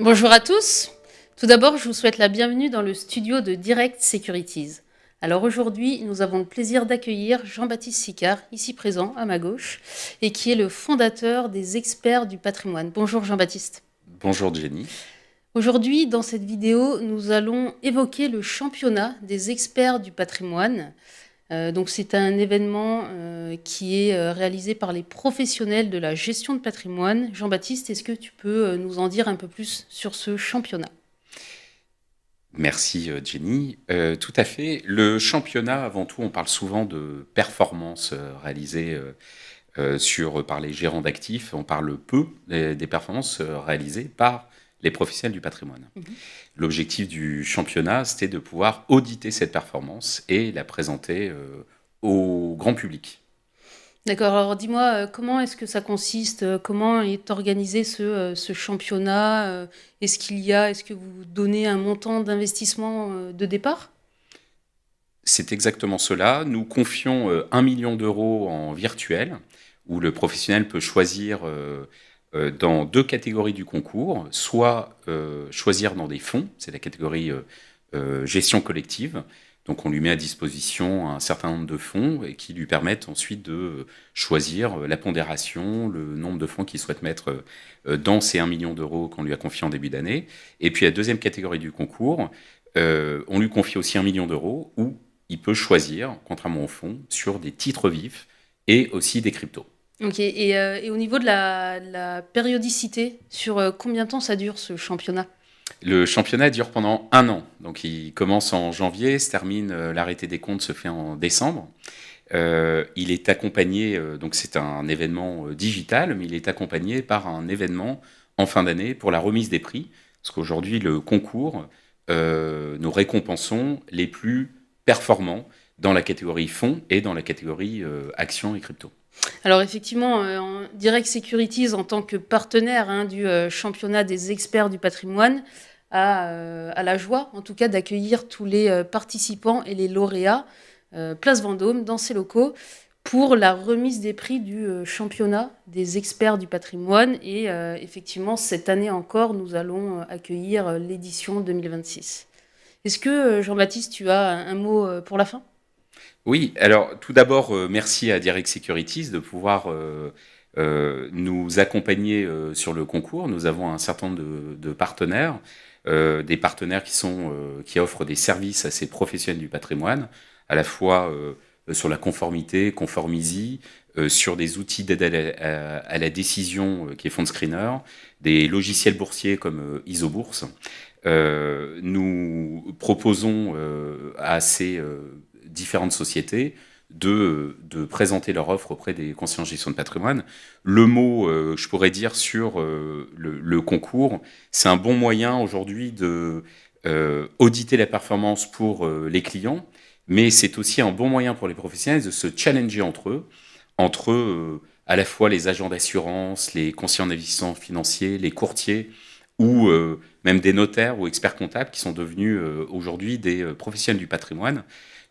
Bonjour à tous. Tout d'abord, je vous souhaite la bienvenue dans le studio de Direct Securities. Alors aujourd'hui, nous avons le plaisir d'accueillir Jean-Baptiste Sicard, ici présent à ma gauche, et qui est le fondateur des Experts du patrimoine. Bonjour Jean-Baptiste. Bonjour Jenny. Aujourd'hui, dans cette vidéo, nous allons évoquer le championnat des experts du patrimoine. Donc c'est un événement qui est réalisé par les professionnels de la gestion de patrimoine. Jean-Baptiste, est-ce que tu peux nous en dire un peu plus sur ce championnat ? Merci Jenny. Tout à fait. Le championnat, avant tout, on parle souvent de performances réalisées par les gérants d'actifs. On parle peu des performances réalisées par les professionnels du patrimoine. Mhm. L'objectif du championnat, c'était de pouvoir auditer cette performance et la présenter au grand public. D'accord, alors dis-moi, comment est-ce que ça consiste? Comment est organisé ce championnat? Est-ce que vous donnez un montant d'investissement de départ? C'est exactement cela. Nous confions 1 million d'euros en virtuel, où le professionnel peut choisir dans deux catégories du concours, soit choisir dans des fonds, c'est la catégorie gestion collective. Donc on lui met à disposition un certain nombre de fonds et qui lui permettent ensuite de choisir la pondération, le nombre de fonds qu'il souhaite mettre dans ces 1 million d'euros qu'on lui a confié en début d'année. Et puis la deuxième catégorie du concours, on lui confie aussi 1 million d'euros où il peut choisir, contrairement au fonds, sur des titres vifs et aussi des cryptos. Ok, et au niveau de la périodicité, sur combien de temps ça dure ce championnat? Le championnat dure pendant 1 an. Donc il commence en janvier, se termine, l'arrêté des comptes se fait en décembre. Il est accompagné, donc c'est un événement digital, mais il est accompagné par un événement en fin d'année pour la remise des prix. Parce qu'aujourd'hui, le concours, nous récompensons les plus performants dans la catégorie fonds et dans la catégorie actions et crypto. Alors effectivement, Direct Securities, en tant que partenaire du championnat des experts du patrimoine, a la joie, en tout cas, d'accueillir tous les participants et les lauréats, Place Vendôme, dans ses locaux, pour la remise des prix du championnat des experts du patrimoine. Et effectivement, cette année encore, nous allons accueillir l'édition 2026. Est-ce que, Jean-Baptiste, tu as un mot pour la fin ? Oui, alors tout d'abord, merci à Direct Securities de pouvoir nous accompagner sur le concours. Nous avons un certain nombre de partenaires, des partenaires qui offrent des services à ces professionnels du patrimoine, à la fois sur la conformité, Conformisi, sur des outils d'aide à la décision qui est FondScreener, des logiciels boursiers comme Isobourse. Nous proposons à ces différentes sociétés de présenter leur offre auprès des conseillers en gestion de patrimoine. Le mot, je pourrais dire sur le concours, c'est un bon moyen aujourd'hui de auditer la performance pour les clients, mais c'est aussi un bon moyen pour les professionnels de se challenger entre à la fois les agents d'assurance, les conseillers en investissement financier, les courtiers, ou même des notaires ou experts comptables qui sont devenus aujourd'hui des professionnels du patrimoine.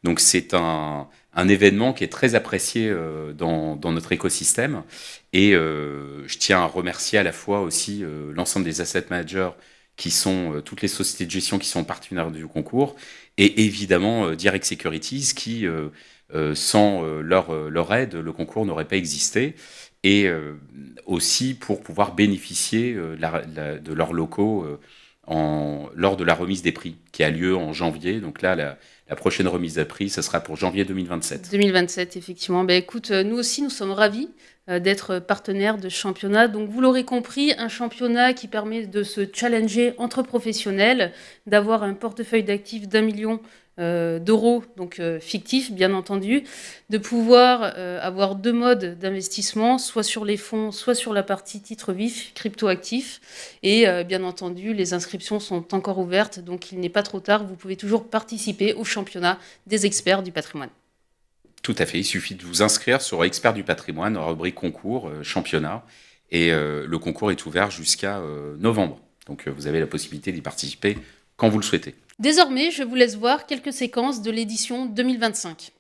Donc c'est un événement qui est très apprécié dans notre écosystème. Et je tiens à remercier à la fois aussi l'ensemble des asset managers qui sont toutes les sociétés de gestion qui sont partenaires du concours, et évidemment Direct Securities qui, sans leur aide, le concours n'aurait pas existé. Et aussi pour pouvoir bénéficier de leurs locaux lors de la remise des prix qui a lieu en janvier. Donc là, la prochaine remise des prix, ce sera pour janvier 2027. 2027, effectivement. Ben, écoute, nous aussi, nous sommes ravis d'être partenaires de ce championnat. Donc, vous l'aurez compris, un championnat qui permet de se challenger entre professionnels, d'avoir un portefeuille d'actifs d'1 million d'euros, donc fictif, bien entendu, de pouvoir avoir deux modes d'investissement, soit sur les fonds, soit sur la partie titres vifs, crypto-actifs. Et bien entendu, les inscriptions sont encore ouvertes, donc il n'est pas trop tard. Vous pouvez toujours participer au championnat des experts du patrimoine. Tout à fait, il suffit de vous inscrire sur Expert du patrimoine, rubrique concours, championnat, et le concours est ouvert jusqu'à novembre. Donc vous avez la possibilité d'y participer quand vous le souhaitez. Désormais, je vous laisse voir quelques séquences de l'édition 2025.